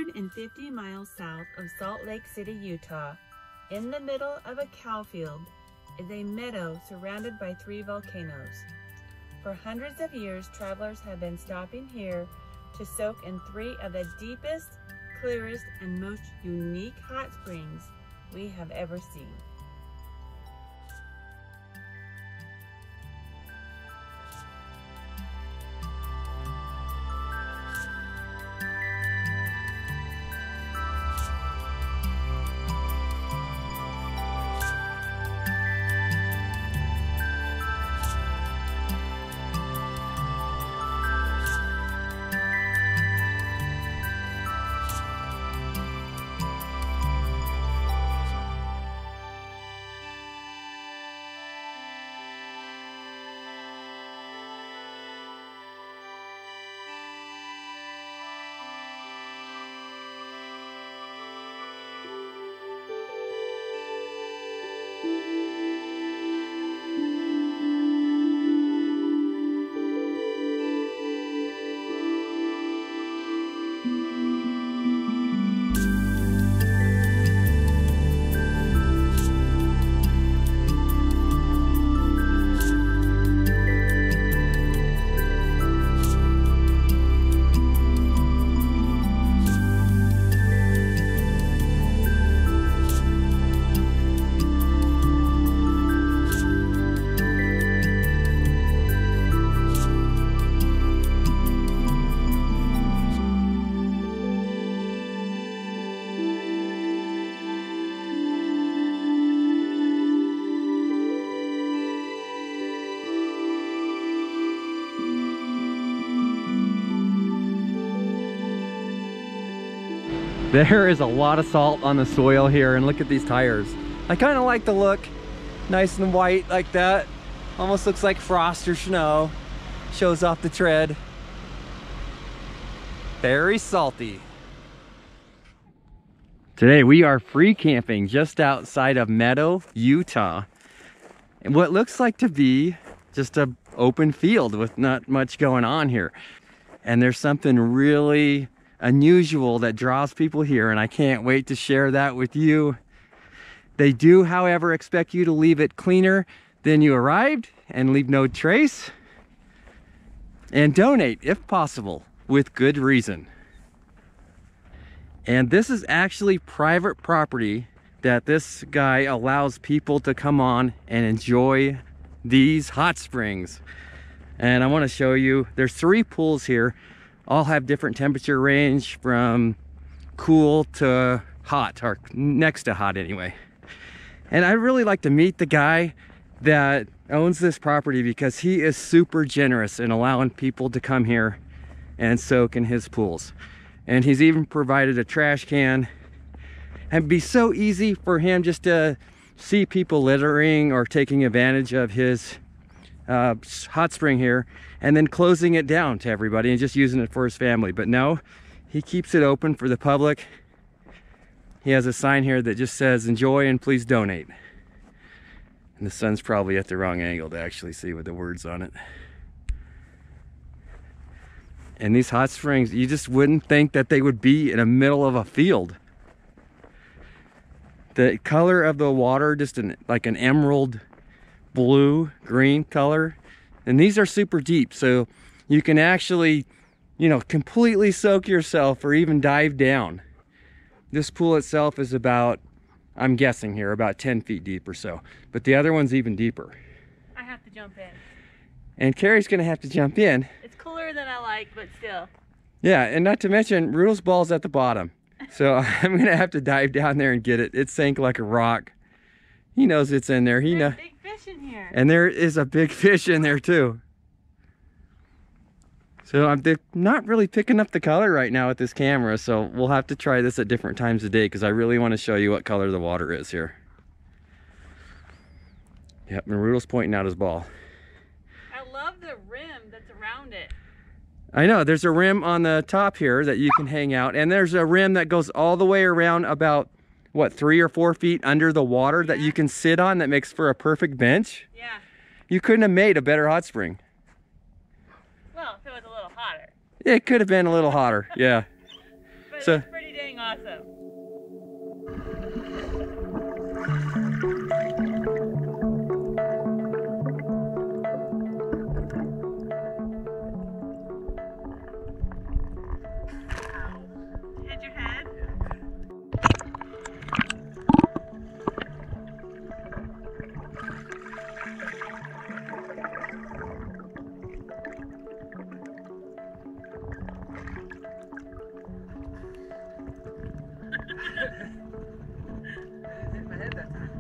150 miles south of Salt Lake City, Utah, in the middle of a cow field, is a meadow surrounded by 3 volcanoes. For hundreds of years, travelers have been stopping here to soak in 3 of the deepest, clearest, and most unique hot springs we have ever seen. There is a lot of salt on the soil here, and look at these tires. I kind of like the look, nice and white like that. Almost looks like frost or snow. Shows off the tread. Very salty. Today we are free camping just outside of Meadow, Utah. And what looks like to be just an open field with not much going on here. And there's something really unusual that draws people here, and I can't wait to share that with you. They do, however, expect you to leave it cleaner than you arrived and leave no trace, and donate if possible with good reason. And this is actually private property that this guy allows people to come on and enjoy these hot springs. And I want to show you, there's 3 pools here. All have different temperature range from cool to hot, or next to hot anyway. And I really like to meet the guy that owns this property because he is super generous in allowing people to come here and soak in his pools. And he's even provided a trash can. And it'd be so easy for him just to see people littering or taking advantage of his hot spring here and then closing it down to everybody and just using it for his family. But no, he keeps it open for the public. He has a sign here that just says enjoy and please donate. And the sun's probably at the wrong angle to actually see with the words on it. And these hot springs, you just wouldn't think that they would be in the middle of a field. The color of the water, just like an emerald blue green color, and these are super deep, so you can actually, you know, completely soak yourself or even dive down. This pool itself is about, I'm guessing here, about 10 feet deep or so, but the other one's even deeper. I have to jump in. And Carrie's gonna have to jump in. It's cooler than I like, but still. Yeah, and not to mention Rudolph's ball's at the bottom, so I'm gonna have to dive down there and get it. It sank like a rock. He knows it's in there. He knows. Big fish in here. And there is a big fish in there too. So I'm not really picking up the color right now with this camera, so we'll have to try this at different times of day because I really want to show you what color the water is here. Yep, and Rudolph's pointing out his ball. I love the rim that's around it. I know, there's a rim on the top here that you can hang out, and there's a rim that goes all the way around about, what, 3 or 4 feet under the water that you can sit on that makes for a perfect bench. Yeah. You couldn't have made a better hot spring. Well, if it was a little hotter. It could have been a little hotter, yeah. But So, it's pretty dang Awesome. Hit your head? Hit my head that time.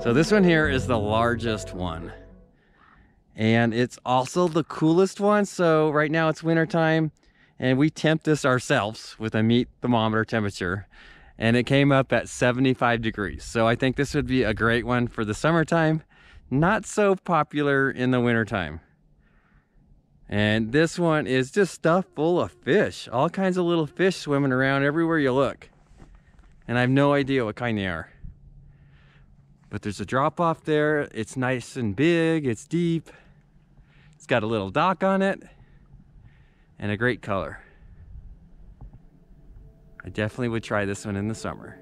So this one here is the largest one, and it's also the coolest one. So right now it's winter time, and we temp this ourselves with a meat thermometer temperature, and it came up at 75 degrees. So I think this would be a great one for the summertime, not so popular in the wintertime. And this one is just stuffed full of fish, all kinds of little fish swimming around everywhere you look, and I have no idea what kind they are. But there's a drop off there. It's nice and big, it's deep. It's got a little dock on it and a great color. I definitely would try this one in the summer.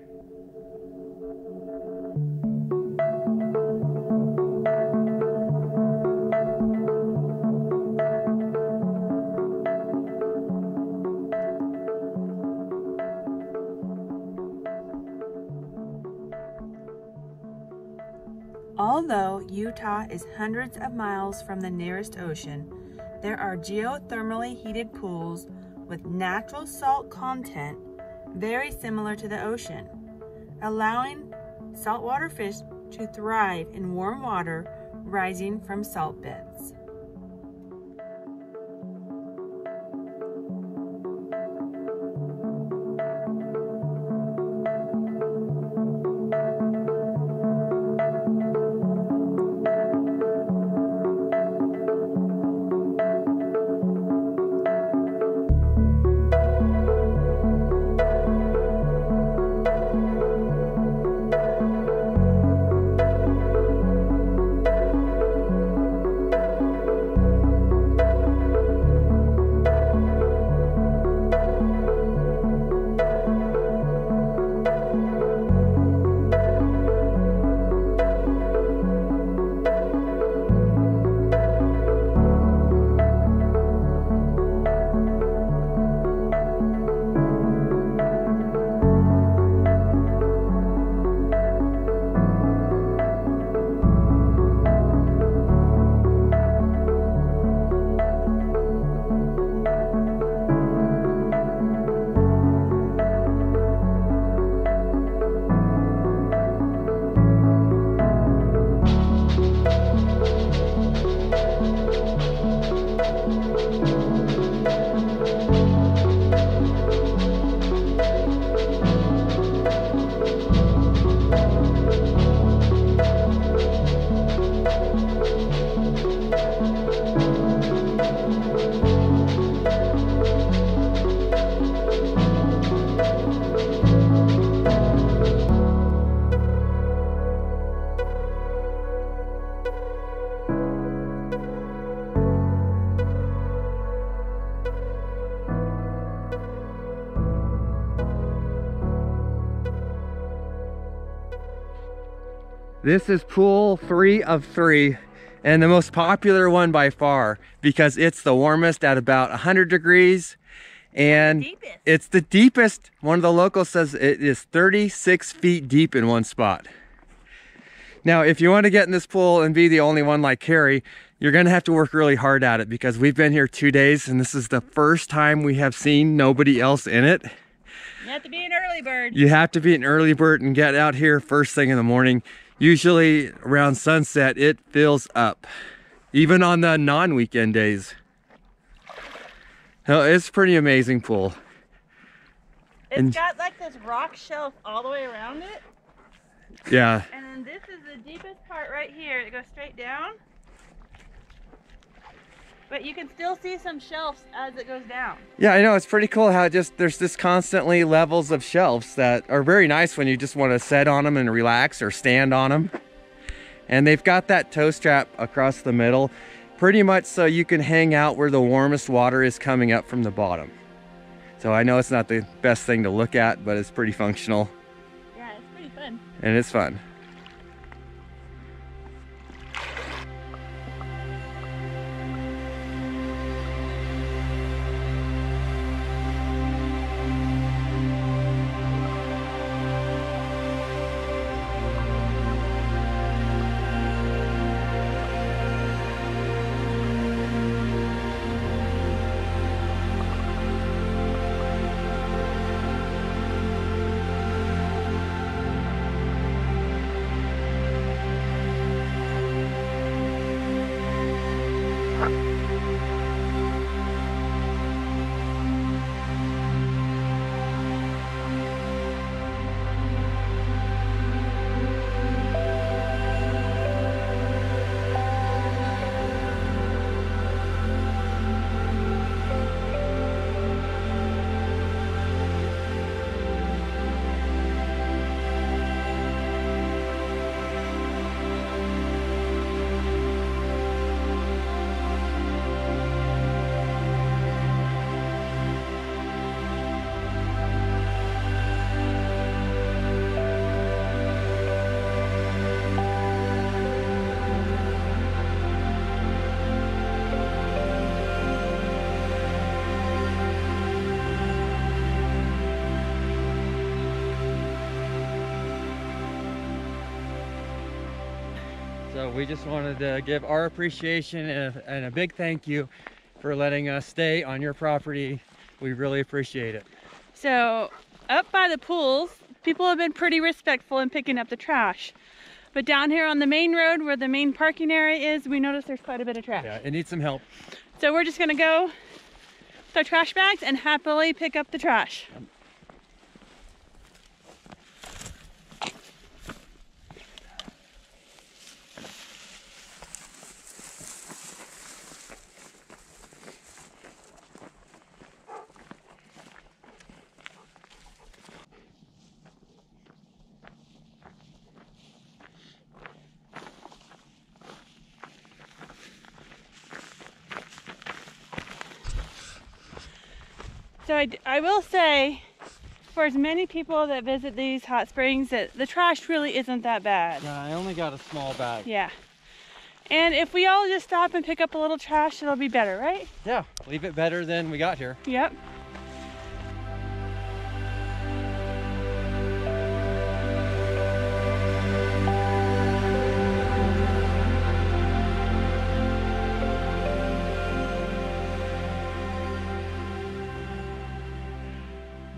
Although Utah is hundreds of miles from the nearest ocean, there are geothermally heated pools with natural salt content very similar to the ocean, allowing saltwater fish to thrive in warm water rising from salt beds. This is pool 3 of 3, and the most popular one by far because it's the warmest at about 100 degrees. And it's the deepest. One of the locals says it is 36 feet deep in one spot. Now, if you want to get in this pool and be the only one like Carrie, you're going to have to work really hard at it because we've been here 2 days and this is the first time we have seen nobody else in it. You have to be an early bird. You have to be an early bird and get out here first thing in the morning. Usually around sunset, it fills up, even on the non-weekend days. Oh, it's a pretty amazing pool. It's got like this rock shelf all the way around it. Yeah. And then this is the deepest part right here. It goes straight down. But you can still see some shelves as it goes down. Yeah, I know. It's pretty cool how there's this constantly levels of shelves that are very nice when you just want to sit on them and relax or stand on them. And they've got that toe strap across the middle, pretty much so you can hang out where the warmest water is coming up from the bottom. So I know it's not the best thing to look at, but it's pretty functional. Yeah, it's pretty fun. And it's fun. So we just wanted to give our appreciation and a big thank you for letting us stay on your property. We really appreciate it. So up by the pools, people have been pretty respectful in picking up the trash. But down here on the main road where the main parking area is, we notice there's quite a bit of trash. Yeah, it needs some help. So we're just gonna go with our trash bags and happily pick up the trash. So I will say, for as many people that visit these hot springs, that the trash really isn't that bad. Yeah, I only got a small bag. Yeah. And if we all just stop and pick up a little trash, it'll be better, right? Yeah, leave it better than we got here. Yep.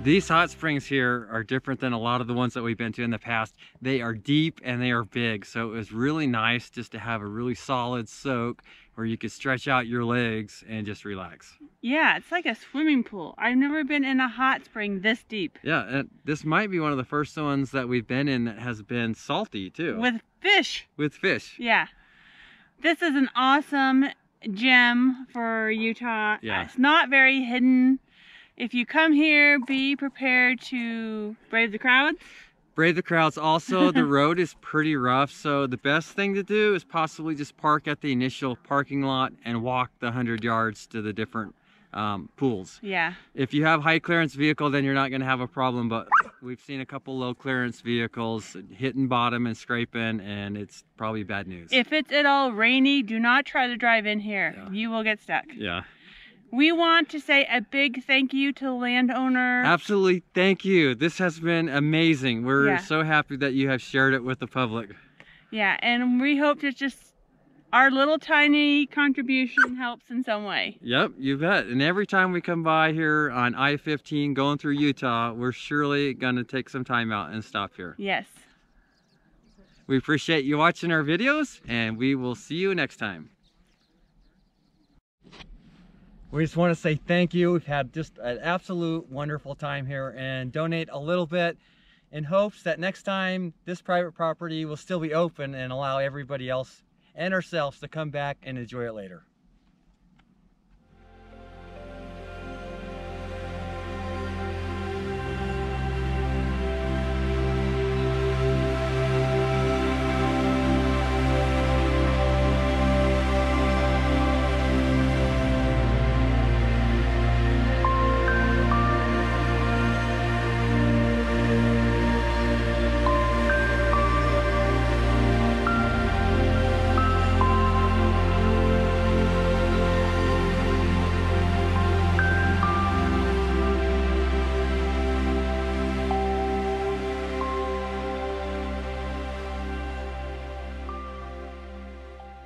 These hot springs here are different than a lot of the ones that we've been to in the past. They are deep and they are big, so it was really nice just to have a really solid soak where you could stretch out your legs and just relax. Yeah, it's like a swimming pool. I've never been in a hot spring this deep. Yeah, and this might be one of the first ones that we've been in that has been salty too. With fish. With fish. Yeah. This is an awesome gem for Utah. Yeah. It's not very hidden. If you come here, be prepared to brave the crowds. Brave the crowds. Also, the road is pretty rough, so the best thing to do is possibly just park at the initial parking lot and walk the 100 yards to the different pools. Yeah. If you have high clearance vehicle, then you're not going to have a problem, but we've seen a couple low clearance vehicles hitting bottom and scraping, and it's probably bad news. If it's at all rainy, do not try to drive in here. Yeah. You will get stuck. Yeah. We want to say a big thank you to the landowner. Absolutely, thank you. This has been amazing. We're Yeah. so happy that you have shared it with the public. Yeah, and we hope to just our little tiny contribution helps in some way. Yep, you bet. And every time we come by here on I-15 going through Utah, we're surely gonna take some time out and stop here. Yes. We appreciate you watching our videos, and we will see you next time. We just want to say thank you. We've had just an absolute wonderful time here, and donate a little bit in hopes that next time this private property will still be open and allow everybody else and ourselves to come back and enjoy it later.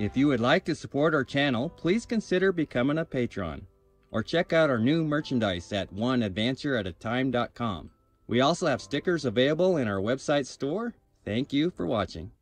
If you would like to support our channel, please consider becoming a patron, or check out our new merchandise at advantureatatime.com. We also have stickers available in our website store. Thank you for watching.